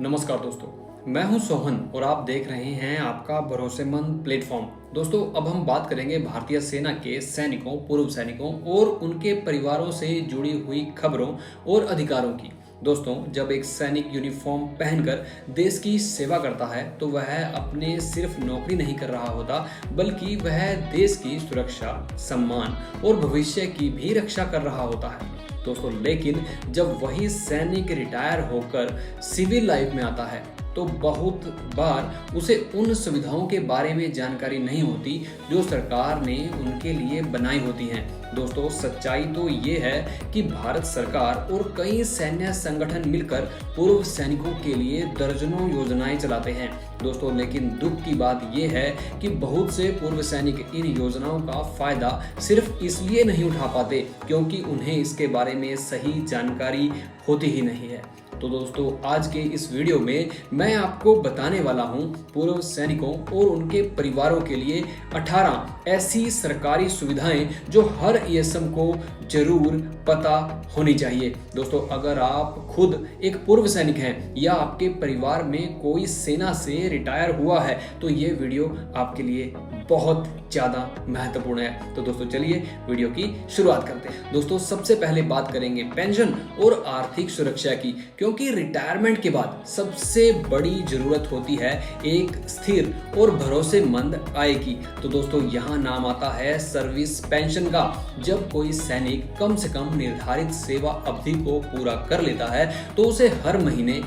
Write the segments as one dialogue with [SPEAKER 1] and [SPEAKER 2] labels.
[SPEAKER 1] नमस्कार दोस्तों, मैं हूं सोहन और आप देख रहे हैं आपका भरोसेमंद प्लेटफॉर्म। दोस्तों, अब हम बात करेंगे भारतीय सेना के सैनिकों, पूर्व सैनिकों और उनके परिवारों से जुड़ी हुई खबरों और अधिकारों की। दोस्तों, जब एक सैनिक यूनिफॉर्म पहनकर देश की सेवा करता है तो वह अपने सिर्फ नौकरी नहीं कर रहा होता, बल्कि वह देश की सुरक्षा, सम्मान और भविष्य की भी रक्षा कर रहा होता है। दोस्तों, लेकिन जब वही सैनिक रिटायर होकर सिविल लाइफ में आता है तो बहुत बार उसे उन सुविधाओं के बारे में जानकारी नहीं होती जो सरकार ने उनके लिए बनाई होती हैं। दोस्तों, सच्चाई तो ये है कि भारत सरकार और कई सैन्य संगठन मिलकर पूर्व सैनिकों के लिए दर्जनों योजनाएं चलाते हैं। दोस्तों, लेकिन दुख की बात यह है कि बहुत से पूर्व सैनिक इन योजनाओं का फायदा सिर्फ इसलिए नहीं उठा पाते क्योंकि उन्हें इसके बारे में सही जानकारी होती ही नहीं है। तो दोस्तों, आज के इस वीडियो में मैं आपको बताने वाला हूं पूर्व सैनिकों और उनके परिवारों के लिए 18 ऐसी सरकारी सुविधाएं जो हर ईएसएम को जरूर पता होनी चाहिए। दोस्तों, अगर आप खुद एक पूर्व सैनिक हैं या आपके परिवार में कोई सेना से रिटायर हुआ है तो ये वीडियो आपके लिए बहुत ज़्यादा महत्वपूर्ण है। तो दोस्तों, चलिए वीडियो की शुरुआत करते हैं। दोस्तों, सबसे पहले बात करेंगे पेंशन और आर्थिक सुरक्षा की, क्योंकि रिटायरमेंट के बाद सबसे बड़ी जरूरत होती है एक स्थिर और भरोसेमंद आय की। तो दोस्तों, यहाँ नाम आता है सर्विस पेंशन का। जब कोई सैनिक कम से कम निर्धारित सेवा अवधि को पूरा कर लेता है तो उसे हर महीने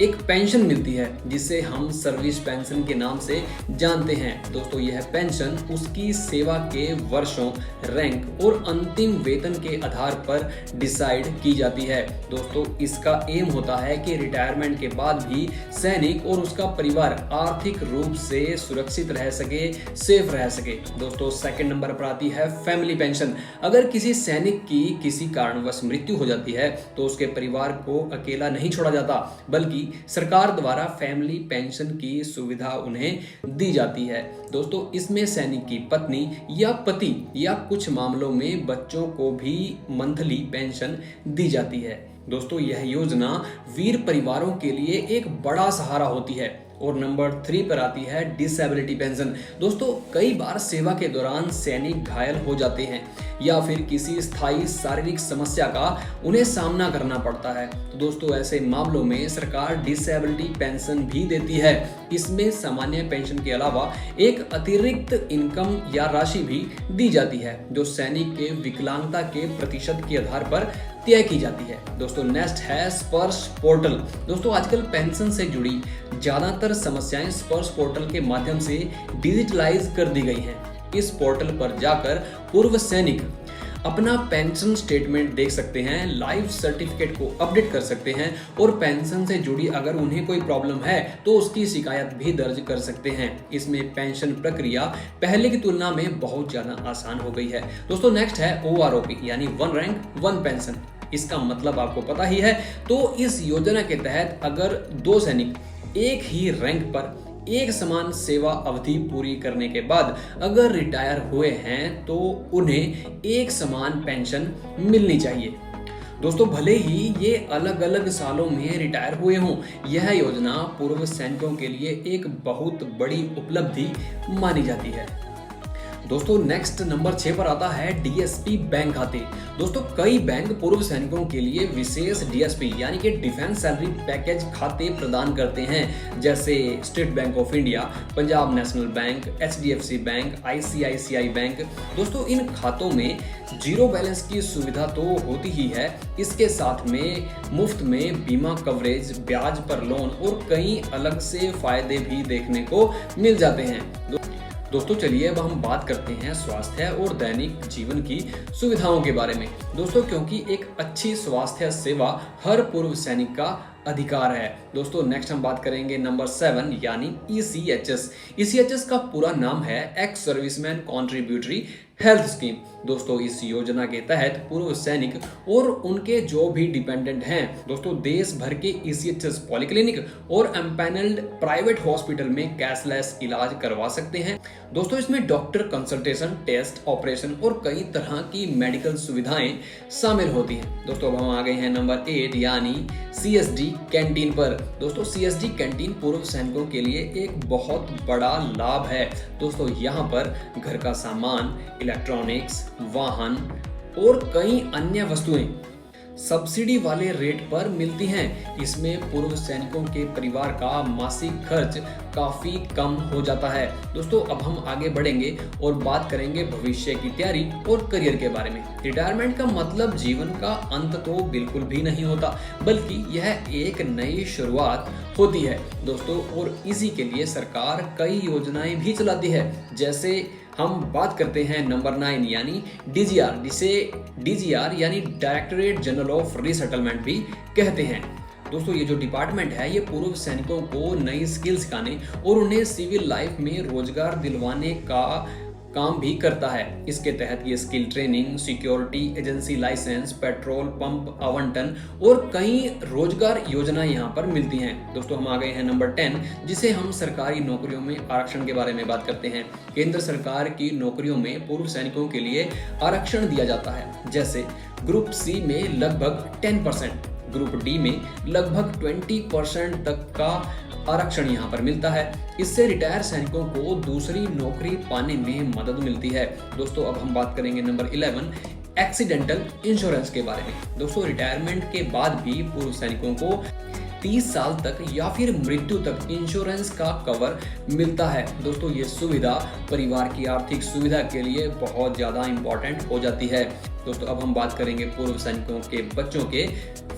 [SPEAKER 1] एक पेंशन मिलती है जिसे हम सर्विस पेंशन के नाम से जानते हैं। दोस्तों, यह पेंशन उसकी सेवा के वर्षों, रैंक और अंतिम वेतन के आधार पर डिसाइड की जाती है। दोस्तों, इसका एम होता है कि रिटायरमेंट के बाद भी सैनिक और उसका परिवार आर्थिक रूप से सुरक्षित रह सके, सेफ रह सके। दोस्तों, सेकंड नंबर पर आती है फैमिली पेंशन। अगर किसी सैनिक की किसी कारणवश मृत्यु हो जाती है तो उसके परिवार को अकेला नहीं छोड़ा जाता, बल्कि सरकार द्वारा फैमिली पेंशन की सुविधा उन्हें दी जाती है। दोस्तों, इसमें सैनिक की पत्नी या पति या कुछ मामलों में बच्चों को भी मंथली पेंशन दी जाती है। दोस्तों, यह योजना वीर परिवारों के लिए एक बड़ा सहारा होती है। और नंबर 3 पर आती है डिसेबिलिटी पेंशन। दोस्तों, कई बार सेवा के दौरान सैनिक घायल हो जाते हैं या फिर किसी स्थायी शारीरिक समस्या का उन्हें सामना करना पड़ता है। तो दोस्तों, ऐसे मामलों में सरकार डिसेबिलिटी पेंशन भी देती है। इसमें सामान्य पेंशन के अलावा एक अतिरिक्त इनकम या राशि भी दी जाती है जो सैनिक के विकलांगता के प्रतिशत के आधार पर तय की जाती है। दोस्तों, नेक्स्ट है स्पर्श पोर्टल। दोस्तों, आजकल पेंशन से जुड़ी ज्यादातर समस्याएं स्पर्श पोर्टल के माध्यम से डिजिटलाइज कर दी गई हैं। इस पोर्टल पर जाकर पूर्व सैनिक अपना पेंशन स्टेटमेंट देख सकते हैं, लाइफ सर्टिफिकेट को अपडेट कर सकते हैं और पेंशन से जुड़ी अगर उन्हें कोई प्रॉब्लम है तो उसकी शिकायत भी दर्ज कर सकते हैं। इसमें पेंशन प्रक्रिया पहले की तुलना में बहुत ज्यादा आसान हो गई है। दोस्तों, नेक्स्ट है OROP यानी वन रैंक वन पेंशन। इसका मतलब आपको पता ही है। तो इस योजना के तहत अगर दो सैनिक एक ही रैंक पर एक समान सेवा अवधि पूरी करने के बाद अगर रिटायर हुए हैं तो उन्हें एक समान पेंशन मिलनी चाहिए। दोस्तों, भले ही ये अलग अलग सालों में रिटायर हुए हों, यह योजना पूर्व सैनिकों के लिए एक बहुत बड़ी उपलब्धि मानी जाती है। दोस्तों, नेक्स्ट नंबर 6 पर आता है DSP बैंक खाते। दोस्तों, कई बैंक पूर्व सैनिकों के लिए विशेष DSP यानी कि डिफेंस सैलरी पैकेज खाते प्रदान करते हैं, जैसे state bank of India, Punjab national bank, HDFC bank, ICICI bank. दोस्तों, इन खातों में जीरो बैलेंस की सुविधा तो होती ही है, इसके साथ में मुफ्त में बीमा कवरेज, ब्याज पर लोन और कई अलग से फायदे भी देखने को मिल जाते हैं। दोस्तों, चलिए अब हम बात करते हैं स्वास्थ्य और दैनिक जीवन की सुविधाओं के बारे में। दोस्तों, क्योंकि एक अच्छी स्वास्थ्य सेवा हर पूर्व सैनिक का अधिकार है। दोस्तों, नेक्स्ट हम बात करेंगे नंबर 7 यानी ECHS। ECHS का पूरा नाम है ex serviceman contributory health scheme. दोस्तों, इस योजना के तहत पूर्व सैनिक और उनके जो भी डिपेंडेंट हैं, दोस्तों, देश भर के ECHS पॉलिक्लिनिक और एम्पैनल्ड प्राइवेट हॉस्पिटल में कैशलेस इलाज करवा सकते हैं। दोस्तों, इसमें डॉक्टर कंसल्टेशन, टेस्ट, ऑपरेशन और कई तरह की मेडिकल सुविधाएं शामिल होती हैं। दोस्तों, अब हम आ गए हैं नंबर 8 यानी CSD कैंटीन पर। दोस्तों CSD कैंटीन पूर्व सैनिकों के लिए एक बहुत बड़ा लाभ है। दोस्तों यहाँ पर घर का सामान, इलेक्ट्रॉनिक्स, वाहन और कई अन्य वस्तुएं सब्सिडी वाले रेट पर मिलती हैं। इसमें पूर्व सैनिकों के परिवार का मासिक खर्च काफी कम हो जाता है। दोस्तों अब हम आगे बढ़ेंगे और बात करेंगे भविष्य की तैयारी और करियर के बारे में। रिटायरमेंट का मतलब जीवन का अंत तो बिल्कुल भी नहीं होता, बल्कि यह एक नई शुरुआत होती है दोस्तों। और इसी के लिए सरकार कई योजनाएं भी चलाती है। जैसे हम बात करते हैं नंबर 9 यानी DGR, जिसे DGR यानी डायरेक्टरेट जनरल ऑफ रीसेटलमेंट भी कहते हैं। दोस्तों ये जो डिपार्टमेंट है ये पूर्व सैनिकों को नई स्किल सिखाने और उन्हें सिविल लाइफ में रोजगार दिलवाने का काम भी करता है। इसके तहत ये skill training, security agency license, petrol pump आवंटन और कई रोजगार योजनाएं यहाँ पर मिलती हैं। दोस्तों हम आ गए हैं नंबर 10, जिसे हम सरकारी नौकरियों में आरक्षण के बारे में बात करते हैं। केंद्र सरकार की नौकरियों में पूर्व सैनिकों के लिए आरक्षण दिया जाता है। जैसे ग्रुप C में लगभग 10%, ग्रुप D में लगभग 20% तक का आरक्षण यहाँ पर मिलता है। इससे रिटायर सैनिकों को दूसरी नौकरी पाने में मदद मिलती है। दोस्तों अब हम बात करेंगे नंबर 11 एक्सीडेंटल इंश्योरेंस के बारे में। दोस्तों रिटायरमेंट के बाद भी पूर्व सैनिकों को 30 साल तक या फिर मृत्यु तक इंश्योरेंस का कवर मिलता है। दोस्तों ये सुविधा परिवार की आर्थिक सुविधा के लिए बहुत ज्यादा इंपॉर्टेंट हो जाती है। दोस्तों अब हम बात करेंगे पूर्व सैनिकों के बच्चों के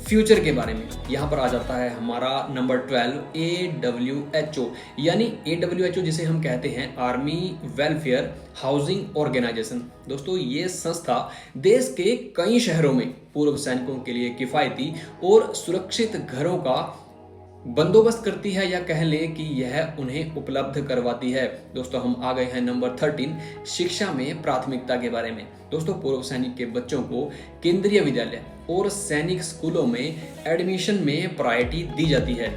[SPEAKER 1] फ्यूचर के बारे में। यहाँ पर आ जाता है हमारा नंबर 12 AWHO यानी AWHO जिसे हम कहते हैं आर्मी वेलफेयर हाउसिंग ऑर्गेनाइजेशन। दोस्तों ये संस्था देश के कई शहरों में पूर्व सैनिकों के लिए किफायती और सुरक्षित घरों का बंदोबस्त करती है, या कह लें कि यह उन्हें उपलब्ध करवाती है। दोस्तों हम आ गए हैं नंबर 13 शिक्षा में प्राथमिकता के बारे में। दोस्तों पूर्व सैनिक के बच्चों को केंद्रीय विद्यालय और सैनिक स्कूलों में एडमिशन में प्रायोरिटी दी जाती है।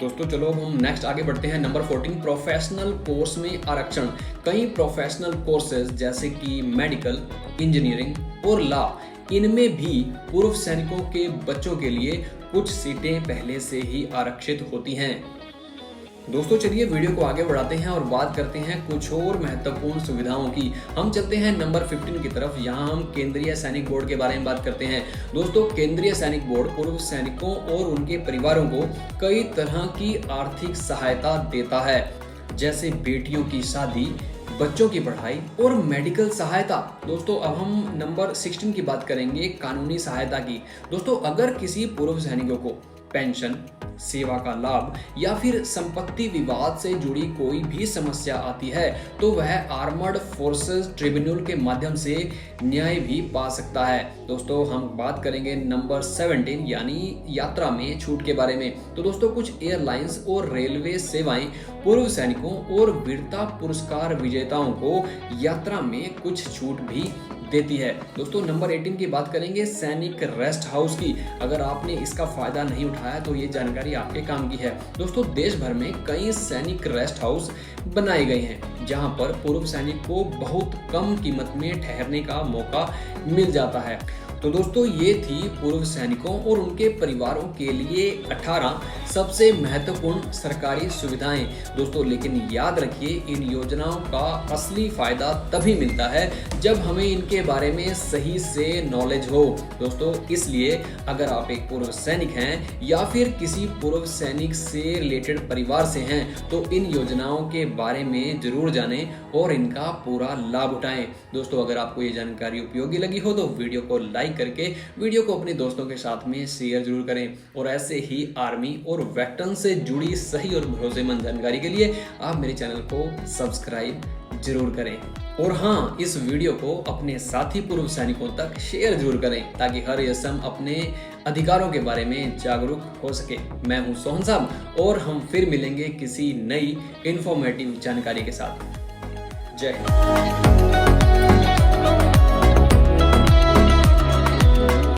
[SPEAKER 1] दोस्तों चलो हम नेक्स्ट आगे बढ़ते हैं नंबर 14 प्रोफेशनल कोर्स में आरक्षण। कई प्रोफेशनल कोर्सेज जैसे कि मेडिकल, इंजीनियरिंग और लॉ, इनमें भी पूर्व सैनिकों के बच्चों के लिए कुछ सीटें पहले से ही आरक्षित होती हैं। दोस्तों चलिए वीडियो को आगे बढ़ाते हैं और बात करते हैं कुछ और महत्वपूर्ण सुविधाओं की। हम चलते हैं नंबर 15 की तरफ। यहाँ हम केंद्रीय सैनिक बोर्ड के बारे में बात करते हैं। दोस्तों केंद्रीय सैनिक बोर्ड पूर्व सैनिकों और उनके परिवारों को कई तरह की आर्थिक सहायता देता है, जैसे बेटियों की शादी, बच्चों की पढ़ाई और मेडिकल सहायता। दोस्तों अब हम नंबर 16 की बात करेंगे कानूनी सहायता की। दोस्तों अगर किसी पूर्व सैनिकों को पेंशन, सेवा का लाभ या फिर संपत्ति विवाद से जुड़ी कोई भी समस्या आती है तो वह आर्मर्ड फोर्सेस ट्रिब्यूनल के माध्यम से न्याय भी पा सकता है। दोस्तों हम बात करेंगे नंबर 17 यानी यात्रा में छूट के बारे में। तो दोस्तों कुछ एयरलाइंस और रेलवे सेवाएं पूर्व सैनिकों और वीरता पुरस्कार विजेताओं को यात्रा में कुछ छूट भी देती है। दोस्तों नंबर 18 की बात करेंगे सैनिक रेस्ट हाउस की। अगर आपने इसका फायदा नहीं उठाया तो ये जानकारी आपके काम की है। दोस्तों देश भर में कई सैनिक रेस्ट हाउस बनाए गए हैं जहां पर पूर्व सैनिक को बहुत कम कीमत में ठहरने का मौका मिल जाता है। तो दोस्तों ये थी पूर्व सैनिकों और उनके परिवारों के लिए 18 सबसे महत्वपूर्ण सरकारी सुविधाएं। दोस्तों लेकिन याद रखिए इन योजनाओं का असली फायदा तभी मिलता है जब हमें इनके बारे में सही से नॉलेज हो। दोस्तों इसलिए अगर आप एक पूर्व सैनिक हैं या फिर किसी पूर्व सैनिक से रिलेटेड परिवार से हैं तो इन योजनाओं के बारे में जरूर जानें और इनका पूरा लाभ उठाएं। दोस्तों अगर आपको ये जानकारी उपयोगी लगी हो तो वीडियो को लाइक करके वीडियो को अपने दोस्तों के साथ में शेयर जरूर करें और ऐसे ही आर्मी और वेटरन से जुड़ी सही और भरोसेमंद जानकारी के लिए आप मेरे चैनल को सब्सक्राइब जरूर करें। और हाँ इस वीडियो को अपने साथी पूर्व सैनिकों तक शेयर जरूर करें ताकि हर असम अपने अधिकारों के बारे में जागरूक हो सके। मैं हूं सोहन साहब और हम फिर मिलेंगे किसी नई इंफॉर्मेटिव जानकारी के साथ। जय हिंद।